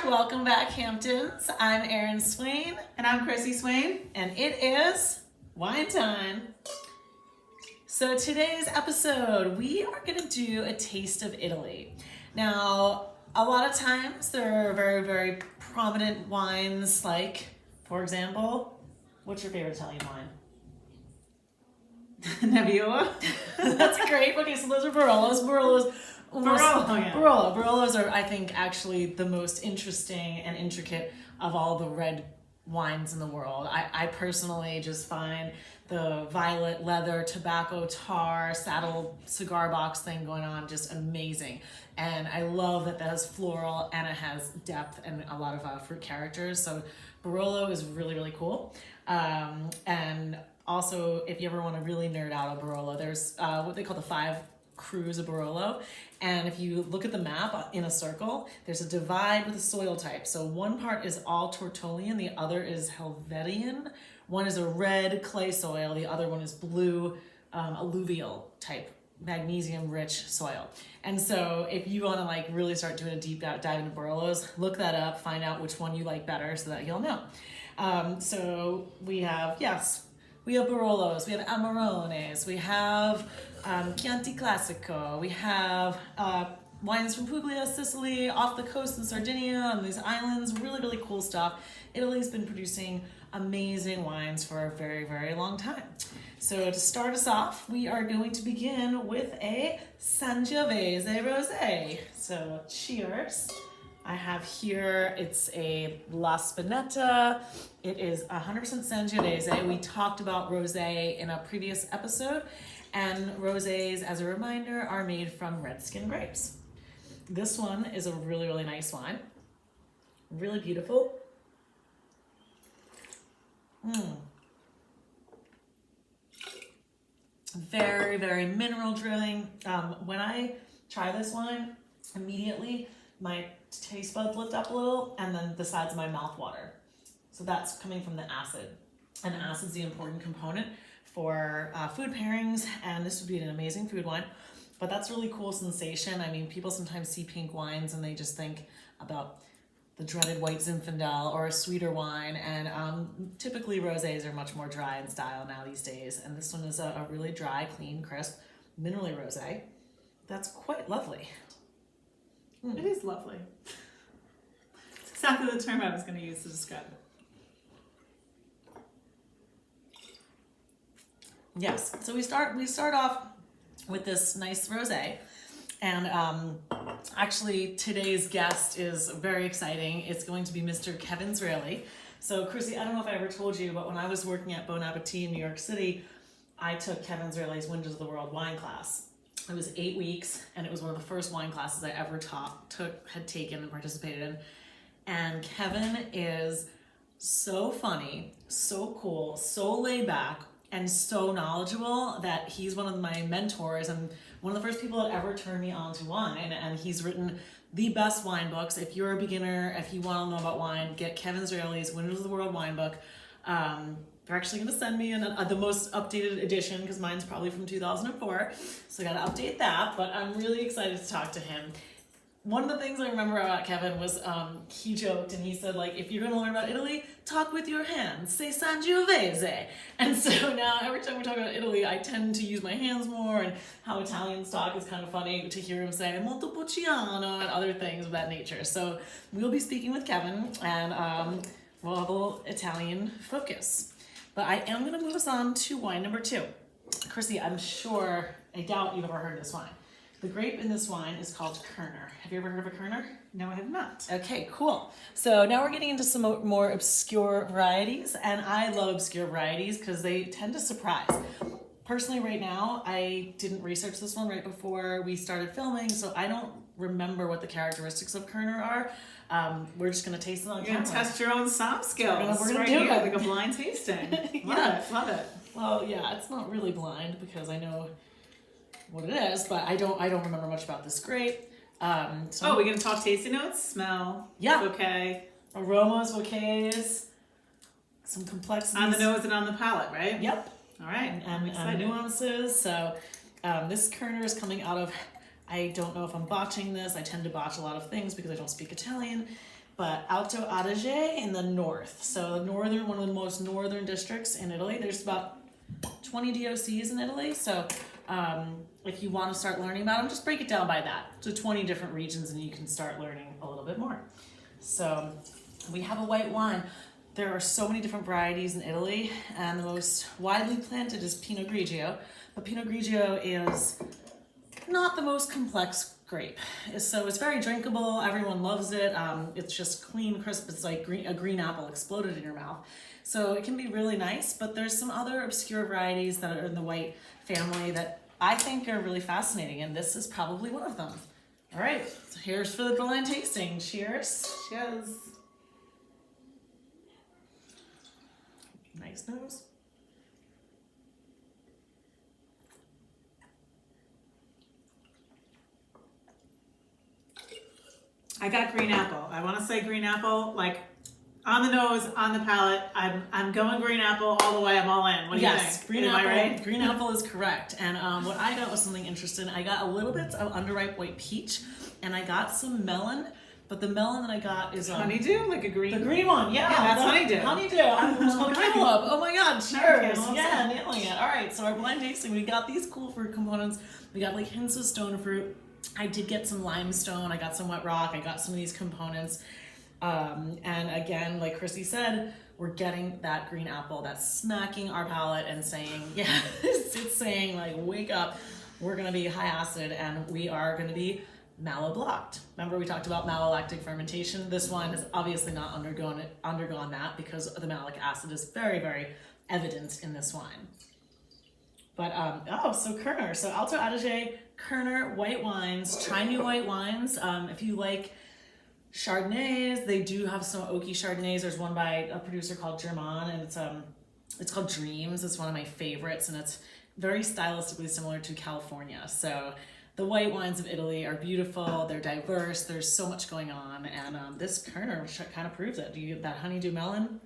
Welcome back, Hamptons. I'm Erin Swain. And I'm Chrissy Swain. And it is wine time. So today's episode, we are going to do a taste of Italy. Now, a lot of times there are very, very prominent wines like, for example, what's your favorite Italian wine? Nebbiolo. That's great. Okay, so those are Barolos. Barolos are, I think, actually the most interesting and intricate of all the red wines in the world. I personally just find the violet leather, tobacco tar, saddle cigar box thing going on just amazing. And I love that has floral and it has depth and a lot of fruit characters. So Barolo is really, really cool. And also, if you ever want to really nerd out a Barolo, there's what they call the 5 Cruise of Barolo. And if you look at the map in a circle, there's a divide with a soil type. So one part is all Tortolian, the other is Helvetian. One is a red clay soil, the other one is blue alluvial type, magnesium rich soil. And so if you want to like really start doing a deep dive into Barolos, look that up, find out which one you like better so that you'll know. So we have, we have Barolos, we have Amarones, we have Chianti Classico, we have wines from Puglia, Sicily, off the coast in Sardinia, on these islands, really, really cool stuff. Italy's been producing amazing wines for a very, very long time. So to start us off, we are going to begin with a Sangiovese Rosé. So cheers. I have here, it's a La Spinetta. It is 100% Sangiovese. We talked about rosé in a previous episode, and rosés, as a reminder, are made from red skin grapes. This one is a really, really nice wine. Really beautiful. Very, very mineral drilling. When I try this wine, immediately my taste buds lift up a little, and then the sides of my mouth water. So that's coming from the acid. And acid's the important component for food pairings, and this would be an amazing food wine. But that's a really cool sensation. I mean, people sometimes see pink wines and they just think about the dreaded white Zinfandel or a sweeter wine, and typically rosés are much more dry in style now these days. And this one is a really dry, clean, crisp, minerally rosé. That's quite lovely. It is lovely. It's exactly the term I was going to use to describe it. Yes, so we start off with this nice rosé, and actually today's guest is very exciting. It's going to be Mr. Kevin Zraly. So Chrissy, I don't know if I ever told you, but when I was working at Bon Appetit in New York City, I took Kevin Zraly's Wonders of the World wine class. It was 8 weeks, and it was one of the first wine classes I ever had taken and participated in. And Kevin is so funny, so cool, so laid back, and so knowledgeable that he's one of my mentors and one of the first people that ever turned me on to wine. And he's written the best wine books. If you're a beginner, if you want to know about wine, get Kevin Zraly's Wonders of the World wine book. They're actually going to send me the most updated edition because mine's probably from 2004. So I got to update that, but I'm really excited to talk to him. One of the things I remember about Kevin was he joked and he said, like, if you're going to learn about Italy, talk with your hands, say Sangiovese. And so now every time we talk about Italy, I tend to use my hands more, and how Italians talk is kind of funny to hear him say molto pocciano and other things of that nature. So we'll be speaking with Kevin, and we'll have a little Italian focus. But I am going to move us on to wine number 2. Chrissy, I doubt you've ever heard of this wine. The grape in this wine is called Kerner. Have you ever heard of a Kerner? No, I have not. Okay, cool. So now we're getting into some more obscure varieties, and I love obscure varieties because they tend to surprise. Personally, right now, I didn't research this one right before we started filming, so I don't remember what the characteristics of Kerner are. We're just going to taste it on camera. You're going to test your own somm skills. We're going to do it. Like a blind tasting. Love it. Well, yeah, it's not really blind because I know what it is, but I don't remember much about this grape. We're going to talk tasting notes? Smell. Yeah. Bouquet. Aromas, bouquets, some complexities. On the nose and on the palate, right? Yep. All right. And nuances. So this Kerner is coming out of, I don't know if I'm botching this. I tend to botch a lot of things because I don't speak Italian. but Alto Adige in the north. So northern, one of the most northern districts in Italy. There's about 20 DOCs in Italy. So if you want to start learning about them, just break it down by that. So 20 different regions and you can start learning a little bit more. So we have a white wine. There are so many different varieties in Italy, and the most widely planted is Pinot Grigio. But Pinot Grigio is not the most complex grape. So it's very drinkable, everyone loves it. It's just clean, crisp, it's like a green apple exploded in your mouth. So it can be really nice, but there's some other obscure varieties that are in the white family that I think are really fascinating, and this is probably one of them. All right, so here's for the blind tasting. Cheers. Cheers. Nice nose. I got green apple. I want to say green apple, like on the nose, on the palate. I'm going green apple all the way. I'm all in. What do you think? Green Am apple. I right? Green apple is correct. And what I got was something interesting. I got a little bit of underripe white peach, and I got some melon. But the melon that I got is honeydew, like a green. The green one, yeah. Yeah, that's honeydew. Honeydew. I'm cantaloupe. Oh my God! Cheers. Cantaloupe. Yeah, nailing it. All right. So our blind tasting, we got these cool fruit components. We got like hints of stone fruit. I did get some limestone. I got some wet rock. I got some of these components. And again, like Chrissy said, we're getting that green apple that's smacking our palate and saying, yeah, it's saying like, wake up. We're gonna be high acid and we are gonna be maloblocked. Remember we talked about malolactic fermentation? This wine has obviously not undergone that because the malic acid is very, very evident in this wine. But, so Kerner. So Alto Adige, Kerner, white wines. Try new white wines. If you like Chardonnays, they do have some oaky Chardonnays. There's one by a producer called German, and it's called Dreams. It's one of my favorites, and it's very stylistically similar to California. So the white wines of Italy are beautiful. They're diverse. There's so much going on, and this Kerner kind of proves it. Do you get that honeydew melon?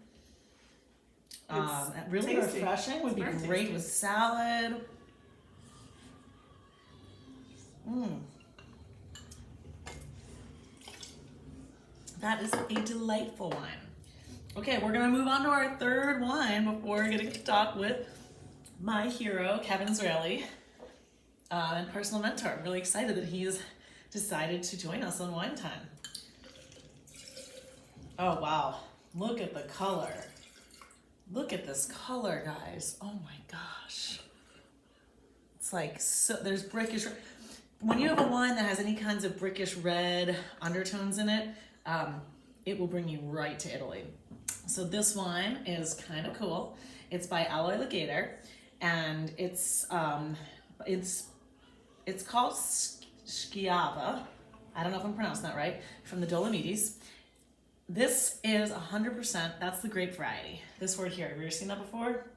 Really tasty. Refreshing. Would be Very great tasty. with salad. That is a delightful wine. Okay, we're gonna move on to our third wine before getting to talk with my hero, Kevin Zraly, and personal mentor. I'm really excited that he's decided to join us on Wine Time. Oh wow, look at the color. Look at this color, guys. Oh my gosh. It's like, so there's brickish. When you have a wine that has any kinds of brickish red undertones in it, it will bring you right to Italy. So this wine is kind of cool. It's by Alloy Legator, and it's called Schiava. I don't know if I'm pronouncing that right, from the Dolomites. This is 100%, that's the grape variety. This word here, have you ever seen that before?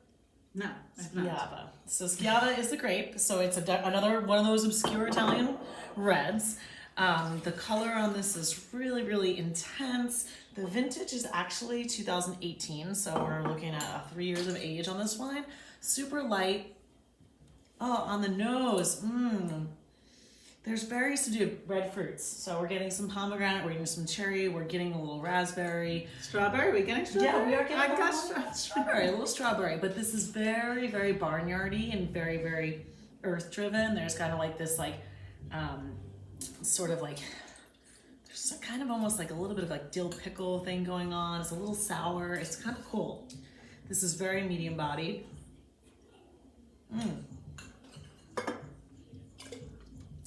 No, I've not. Schiava. So Schiava is the grape, so it's another one of those obscure Italian reds. The color on this is really, really intense. The vintage is actually 2018, so we're looking at 3 years of age on this wine. Super light. Oh, on the nose, There's very subdued red fruits. So we're getting some pomegranate, we're getting some cherry, we're getting a little raspberry. Strawberry? Are we getting strawberry? Yeah, we are getting strawberry. A little strawberry. But this is very, very barnyardy and very, very earth driven. There's kind of like this sort of like, there's kind of almost like a little bit of like dill pickle thing going on. It's a little sour. It's kind of cool. This is very medium bodied.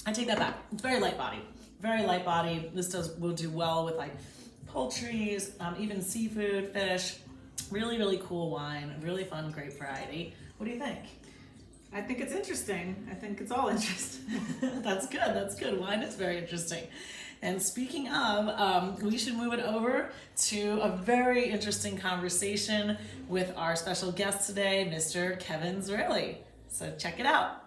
I take that back. It's very light bodied. Very light bodied. This will do well with like poultry, even seafood, fish. Really, really cool wine. Really fun grape variety. What do you think? I think it's interesting. I think it's all interesting. That's good. That's good. Wine is very interesting. And speaking of, we should move it over to a very interesting conversation with our special guest today, Mr. Kevin Zraly. So check it out.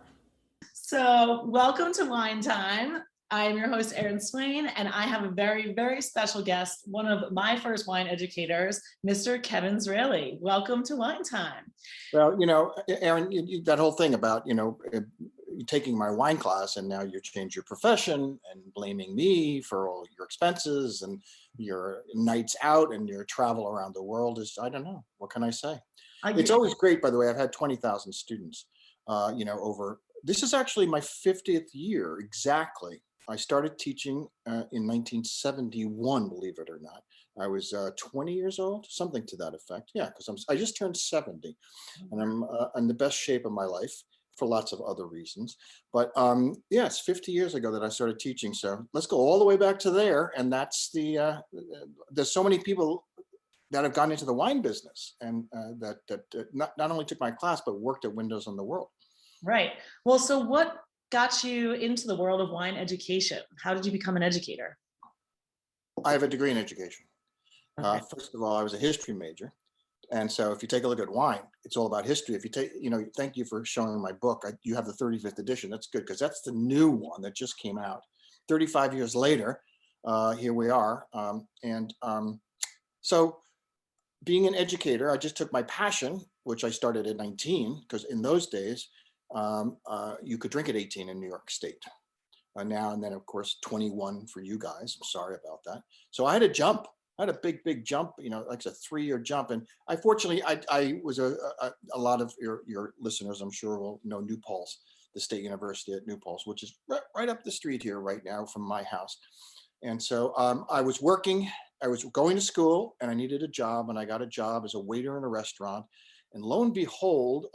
So welcome to Wine Time. I am your host, Erin Swain, and I have a very, very special guest, one of my first wine educators, Mr. Kevin Zraly. Welcome to Wine Time. Well, Erin, that whole thing about, taking my wine class and now you change your profession and blaming me for all your expenses and your nights out and your travel around the world is, I don't know, what can I say? I It's get- always great, by the way. I've had 20,000 students, this is actually my 50th year exactly. I started teaching in 1971, believe it or not. I was 20 years old, something to that effect. Yeah, because I just turned 70 and I'm in the best shape of my life for lots of other reasons. But yes, 50 years ago that I started teaching. So let's go all the way back to there. And that's there's so many people that have gone into the wine business and that not only took my class, but worked at Windows on the World. Right. Well, so what got you into the world of wine education? How did you become an educator? I have a degree in education. Okay. First of all, I was a history major. And so if you take a look at wine, it's all about history. If you take, thank you for showing my book. You have the 35th edition. That's good because that's the new one that just came out. 35 years later, here we are. So being an educator, I just took my passion, which I started at 19, because in those days, you could drink at 18 in New York State. Now and then, of course, 21 for you guys. I'm sorry about that. So I had a jump. I had a big jump, like a 3-year jump. And fortunately, I was a lot of your listeners, I'm sure, will know New Paltz, the State University at New Paltz, which is right up the street here right now from my house. And so I was working, I was going to school and I needed a job, and I got a job as a waiter in a restaurant. And lo and behold,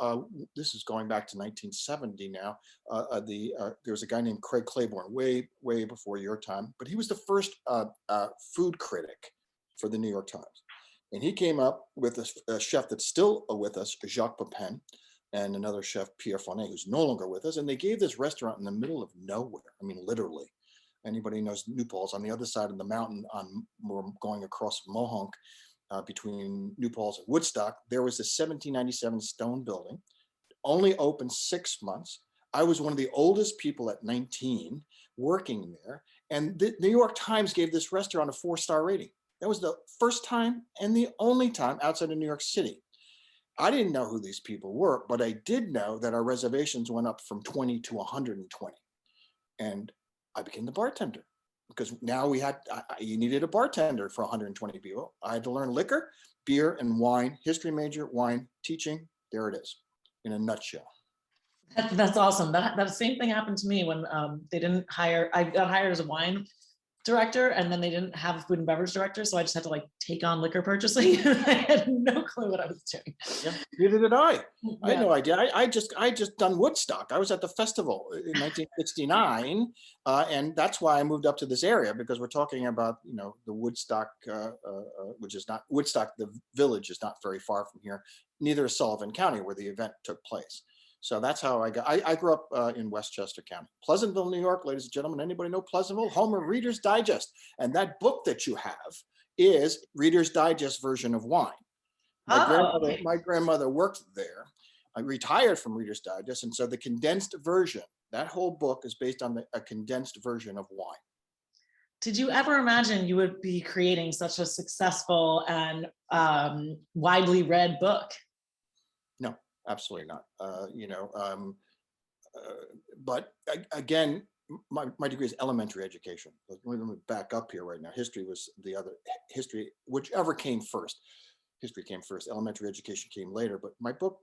this is going back to 1970 now, there was a guy named Craig Claiborne, way before your time, but he was the first food critic for the New York Times. And he came up with a chef that's still with us, Jacques Pepin, and another chef, Pierre Fournet, who's no longer with us. And they gave this restaurant in the middle of nowhere. I mean, literally. Anybody knows New Paltz, on the other side of the mountain, we're going across Mohonk, between New Paltz and Woodstock, there was a 1797 stone building, only opened 6 months. I was one of the oldest people at 19 working there. And the New York Times gave this restaurant a 4-star rating. That was the first time and the only time outside of New York City. I didn't know who these people were, but I did know that our reservations went up from 20 to 120. And I became the bartender. Because now you needed a bartender for 120 people. I had to learn liquor, beer, and wine, history major, wine, teaching. There it is, in a nutshell. That's awesome. That same thing happened to me when they didn't hire, I got hired as a wine director, and then they didn't have a food and beverage director. So I just had to take on liquor purchasing. I had no clue what I was doing. Yeah, neither did I. I had Yeah. no idea. I just done Woodstock. I was at the festival in 1969, and that's why I moved up to this area, because we're talking about the Woodstock, which is not Woodstock. The village is not very far from here. Neither is Sullivan County, where the event took place. So that's how I grew up in Westchester County, Pleasantville, New York. Ladies and gentlemen, anybody know Pleasantville? Home of Reader's Digest, and that book that you have is Reader's Digest version of wine. My grandmother worked there. I retired from Reader's Digest, and so the condensed version, that whole book is based on a condensed version of wine. Did you ever imagine you would be creating such a successful and widely read book? No, absolutely not. But again, my degree is elementary education. Let me back up here right now. History was the other. History, whichever came first. History came first. Elementary education came later. But my book,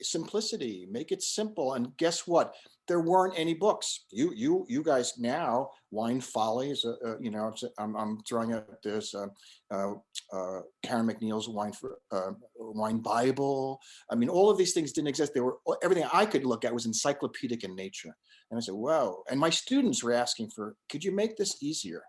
simplicity, make it simple. And guess what? There weren't any books. You guys now, Wine Follies. I'm throwing out this Karen McNeil's Wine Bible. I mean, all of these things didn't exist. They were everything I could look at was encyclopedic in nature. And I said, wow. And my students were asking could you make this easier?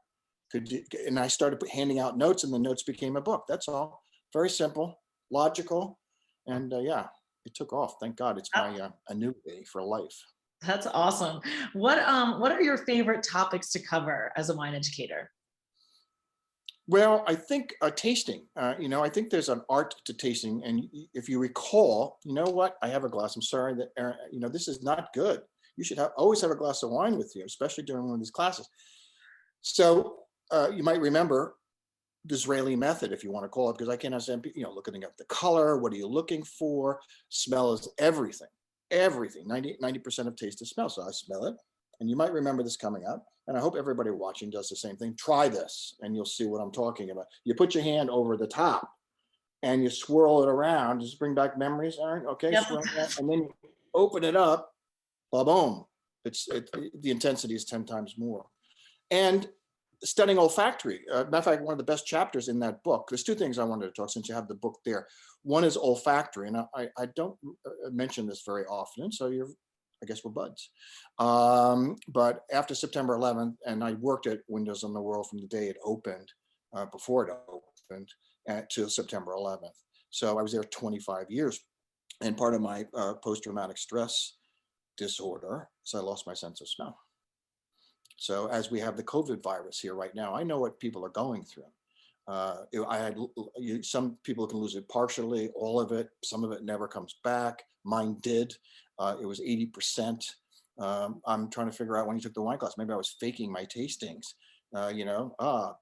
And I started handing out notes, and the notes became a book. That's all. Very simple, logical, and it took off. Thank God. It's my annuity for life. That's awesome. What are your favorite topics to cover as a wine educator? Well, I think tasting. I think there's an art to tasting, and if you recall, you know what? I have a glass. I'm sorry that Erin, this is not good. You should always have a glass of wine with you, especially during one of these classes. So you might remember the Zraly method, if you want to call it, because I can't understand, looking at the color. What are you looking for? Smell is everything. 90% of taste is smell. So I smell it, And you might remember this coming up. And I hope everybody watching does the same thing. Try this and you'll see what I'm talking about. You put your hand over the top and you swirl it around. Just bring back memories, Erin. Okay, Yep. swirl that, and then you open it up, boom. The intensity is 10 times more. And studying olfactory. Matter of fact, one of the best chapters in that book, there's two things I wanted to talk since you have the book there. One is olfactory, and I don't mention this very often, so I guess we're buds. But after September 11th, and I worked at Windows on the World from the day it opened, before it opened, to September 11th. So I was there 25 years. And part of my post-traumatic stress disorder is I lost my sense of smell. So as we have the COVID virus here right now, I know what people are going through. Some people can lose it partially, all of it. Some of it never comes back. Mine did. It was 80%. I'm trying to figure out when you took the wine class, maybe I was faking my tastings,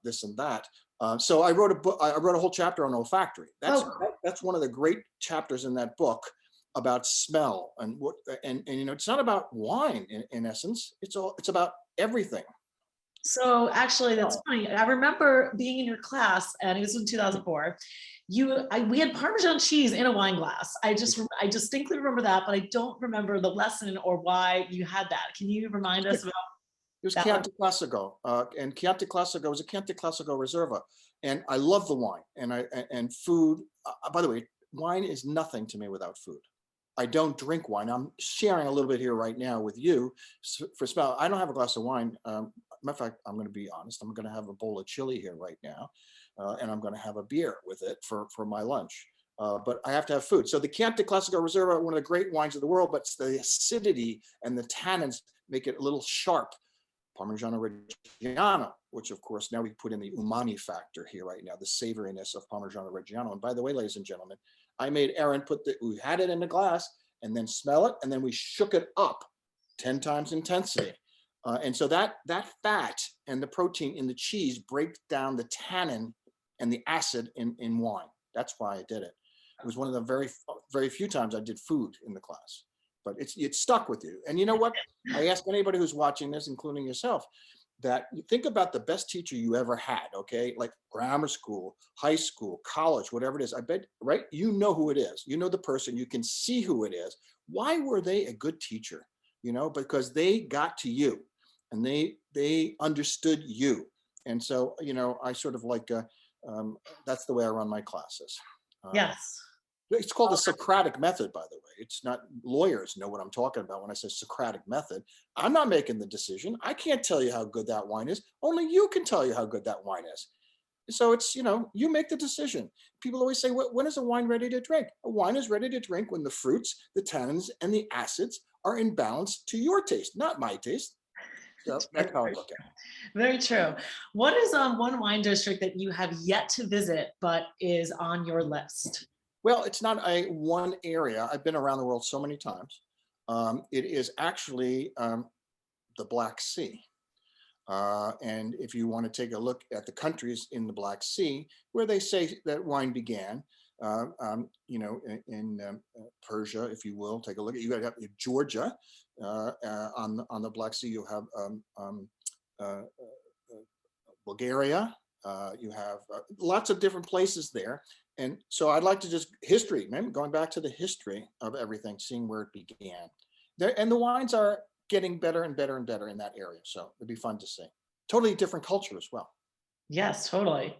this and that. So I wrote a book. I wrote a whole chapter on olfactory. That's one of the great chapters in that book about smell and what. And it's not about wine in essence. It's about everything. So actually, that's funny. I remember being in your class, and it was in 2004. We had Parmesan cheese in a wine glass. I distinctly remember that, but I don't remember the lesson or why you had that. Can you remind us about? It was Chianti Classico, and Chianti Classico was a Chianti Classico Reserva, and I love the wine and food. By the way, wine is nothing to me without food. I don't drink wine. I'm sharing a little bit here right now with you for smell. I don't have a glass of wine. Matter of fact, I'm going to be honest. I'm going to have a bowl of chili here right now, and I'm going to have a beer with it for my lunch. But I have to have food. So the Chianti Classico Reserva, one of the great wines of the world, but it's the acidity and the tannins make it a little sharp. Parmigiano Reggiano, which of course now we put in the umami factor here right now, the savoriness of Parmigiano Reggiano. And by the way, ladies and gentlemen, I made Erin we had it in the glass and then smell it, and then we shook it up 10 times intensity. And so that fat and the protein in the cheese breaks down the tannin and the acid in wine. That's why I did it. It was one of the very, very few times I did food in the class, but it stuck with you. And you know what? I ask anybody who's watching this, including yourself, that you think about the best teacher you ever had, okay? Like grammar school, high school, college, whatever it is. I bet, right? You know who it is. You know the person. You can see who it is. Why were they a good teacher? Because they got to you and they understood you. And so, I sort of like, that's the way I run my classes. Yes. It's called the Socratic method, by the way. It's not, lawyers know what I'm talking about when I say Socratic method. I'm not making the decision. I can't tell you how good that wine is. Only you can tell you how good that wine is. So it's, you make the decision. People always say, when is a wine ready to drink? A wine is ready to drink when the fruits, the tannins, and the acids are in balance to your taste, not my taste. So that's how I look at it. Very true. What is one wine district that you have yet to visit, but is on your list? Well, it's not one area. I've been around the world so many times. It is actually the Black Sea. And if you want to take a look at the countries in the Black Sea, where they say that wine began, in Persia, if you will, take a look at, you got Georgia on the Black Sea. You have Bulgaria. You have lots of different places there. And so I'd like to just going back to the history of everything, seeing where it began. And the wines are getting better and better and better in that area. So it'd be fun to see. Totally different culture as well. Yes, totally.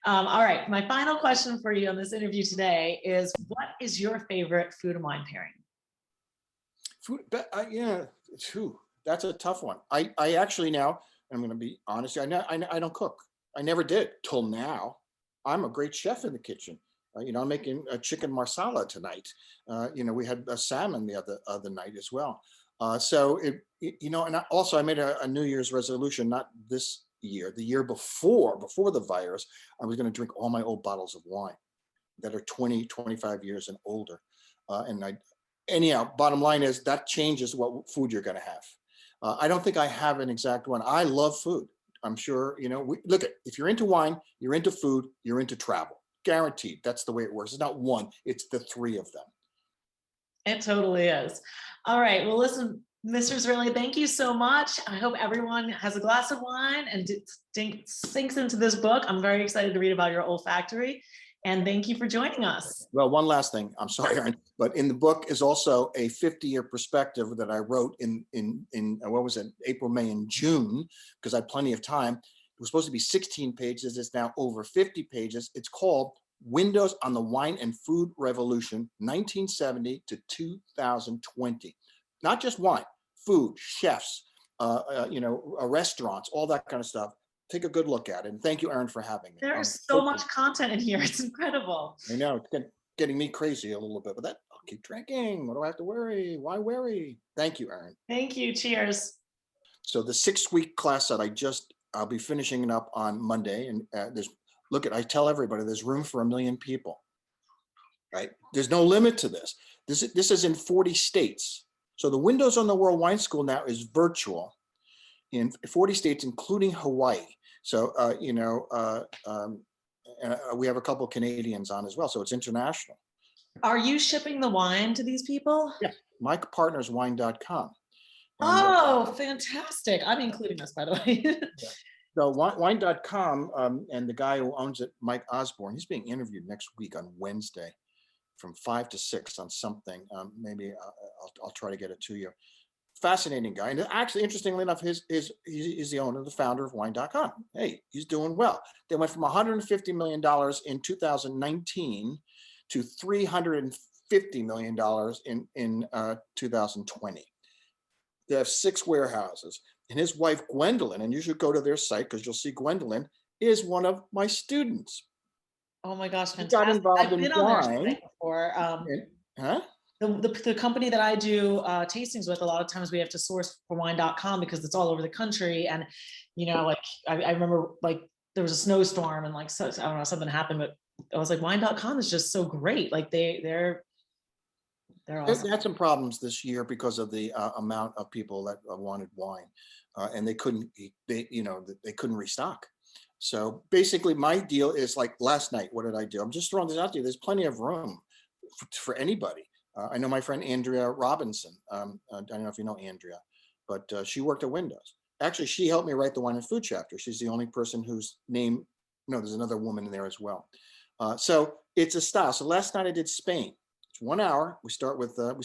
All right. My final question for you on this interview today is, what is your favorite food and wine pairing? Food, that's a tough one. I actually now, I'm going to be honest, I don't cook. I never did till now. I'm a great chef in the kitchen. I'm making a chicken marsala tonight. We had a salmon the other night as well. So and I made a New Year's resolution, not this year, the year before the virus, I was going to drink all my old bottles of wine that are 20, 25 years and older. Anyhow, bottom line is that changes what food you're going to have. I don't think I have an exact one. I love food. I'm sure, look at, if you're into wine, you're into food, you're into travel. Guaranteed. That's the way it works. It's not one, it's the three of them. It totally is. All right. Well, listen, Mr. Zraly, thank you so much. I hope everyone has a glass of wine and sinks into this book. I'm very excited to read about your olfactory. And thank you for joining us. Well, one last thing. I'm sorry, Erin, but in the book is also a 50-year perspective that I wrote in what was it, April, May, and June, because I had plenty of time. It was supposed to be 16 pages. It's now over 50 pages. It's called Windows on the Wine and Food Revolution, 1970 to 2020. Not just wine, food, chefs, restaurants, all that kind of stuff. Take a good look at it. And thank you, Erin, for having me. There's so much content in here. It's incredible. I know, it's getting me crazy a little bit, but I'll keep drinking. What do I have to worry? Why worry? Thank you, Erin. Thank you. Cheers. So the 6-week class that I'll be finishing it up on Monday. And I tell everybody there's room for 1 million people, right? There's no limit to this. This is in 40 states. So the Windows on the World Wine School now is virtual in 40 states, including Hawaii. So, we have a couple Canadians on as well. So it's international. Are you shipping the wine to these people? Yeah. My partner's wine.com. Oh, fantastic. I'm including this, by the way. So wine.com, and the guy who owns it, Mike Osborne, he's being interviewed next week on Wednesday from 5 to 6 on something. Maybe I'll try to get it to you. Fascinating guy. And actually, interestingly enough, he's the owner, the founder of wine.com. Hey, he's doing well. They went from $150 million in 2019 to $350 million in 2020. They have 6 warehouses. And his wife, Gwendolyn, and you should go to their site because you'll see Gwendolyn, is one of my students. Oh my gosh, Got fantastic. involved I've in been on their wine. site before. Huh? The company that I do tastings with, a lot of times we have to source for wine.com because it's all over the country. And, like I remember like there was a snowstorm and like, so, I don't know, something happened, but I was like, wine.com is just so great. Like they're awesome. They had some problems this year because of the amount of people that wanted wine, and they couldn't restock. So basically, my deal is like last night. What did I do? I'm just throwing this out there. There's plenty of room for anybody. I know my friend Andrea Robinson. I don't know if you know Andrea, but she worked at Windows. Actually, she helped me write the wine and food chapter. She's the only person whose name. No, there's another woman in there as well. So it's a style. So last night I did Spain. 1 hour. We started with the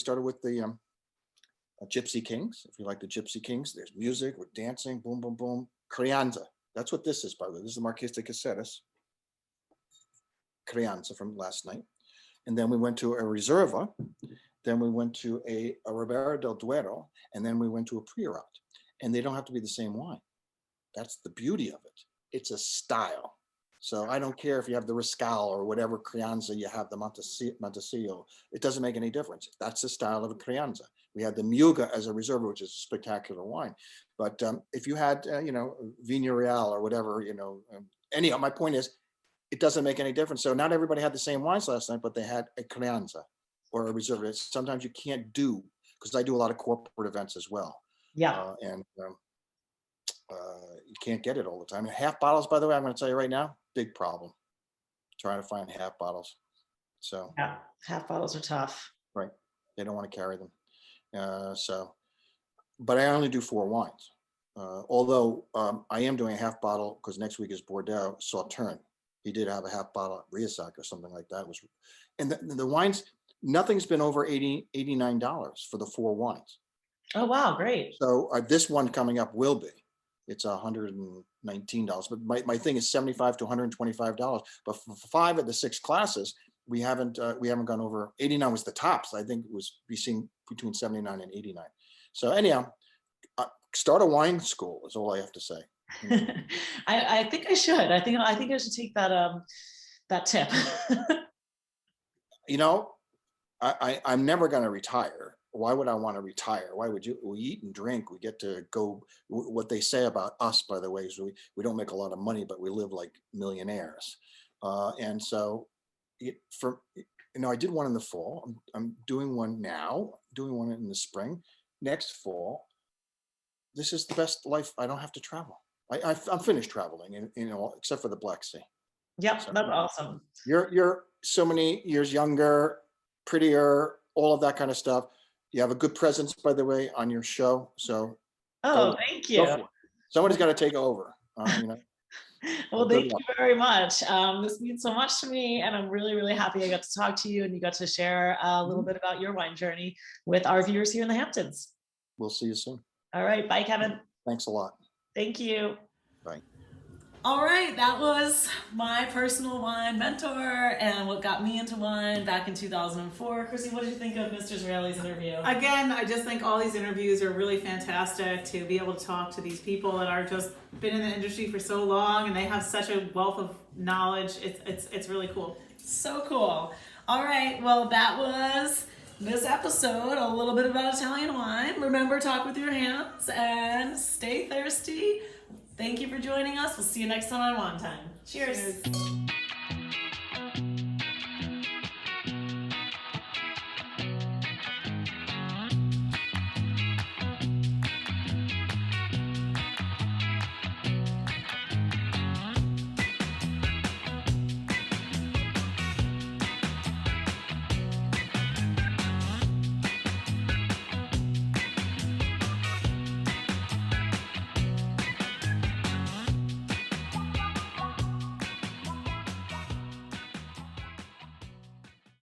Gypsy Kings. If you like the Gypsy Kings, there's music, we're dancing, boom, boom, boom. Crianza. That's what this is, by the way. This is the Marqués de Caceres. Crianza from last night. And then we went to a Reserva. Then we went to a Ribera del Duero. And then we went to a Priorat. And they don't have to be the same wine. That's the beauty of it. It's a style. So I don't care if you have the Riscal or whatever Crianza you have, the Montecillo. It doesn't make any difference. That's the style of a Crianza. We had the Muga as a Reserva, which is a spectacular wine. But if you had, Vina Real or whatever, anyhow, my point is, it doesn't make any difference. So not everybody had the same wines last night, but they had a Crianza or a Reserva. Sometimes you can't do, because I do a lot of corporate events as well. Yeah. You can't get it all the time. And half bottles, by the way, I'm going to tell you right now, big problem. Trying to find half bottles. So yeah, half bottles are tough. Right. They don't want to carry them. But I only do 4 wines. Although I am doing a half bottle because next week is Bordeaux Sauterne. He did have a half bottle at Riasac or something like that. And the wines, nothing's been over $89 for the 4 wines. Oh, wow. Great. So this one coming up will be. It's $119, but my thing is $75 to $125. But for 5 of the 6 classes, we haven't gone over 89 was the tops. I think it was between 79 and 89. So anyhow, start a wine school is all I have to say. I think I should. I think I should take that tip. I'm never going to retire. Why would I want to retire? Why would you? We eat and drink. We get to go. What they say about us, by the way, is we don't make a lot of money, but we live like millionaires. And so, I did one in the fall. I'm doing one now. Doing one in the spring. Next fall, this is the best life. I don't have to travel. I'm finished traveling, except for the Black Sea. Yep, so that's awesome. You're so many years younger, prettier, all of that kind of stuff. You have a good presence, by the way, on your show. So Oh, go, thank go you. for it. Somebody's got to take over. You know. Well, Good thank luck. you very much. This means so much to me, and I'm really, really happy I got to talk to you and you got to share a little bit about your wine journey with our viewers here in the Hamptons. We'll see you soon. All right. Bye, Kevin. Thanks a lot. Thank you. Bye. All right, that was my personal wine mentor and what got me into wine back in 2004. Chrissy, what did you think of Mr. Zraly's interview? Again, I just think all these interviews are really fantastic to be able to talk to these people that are just been in the industry for so long and they have such a wealth of knowledge. It's really cool. So cool. All right, well, that was this episode, a little bit about Italian wine. Remember, talk with your hands and stay thirsty. Thank you for joining us. We'll see you next time on Wine Time. Cheers. Cheers.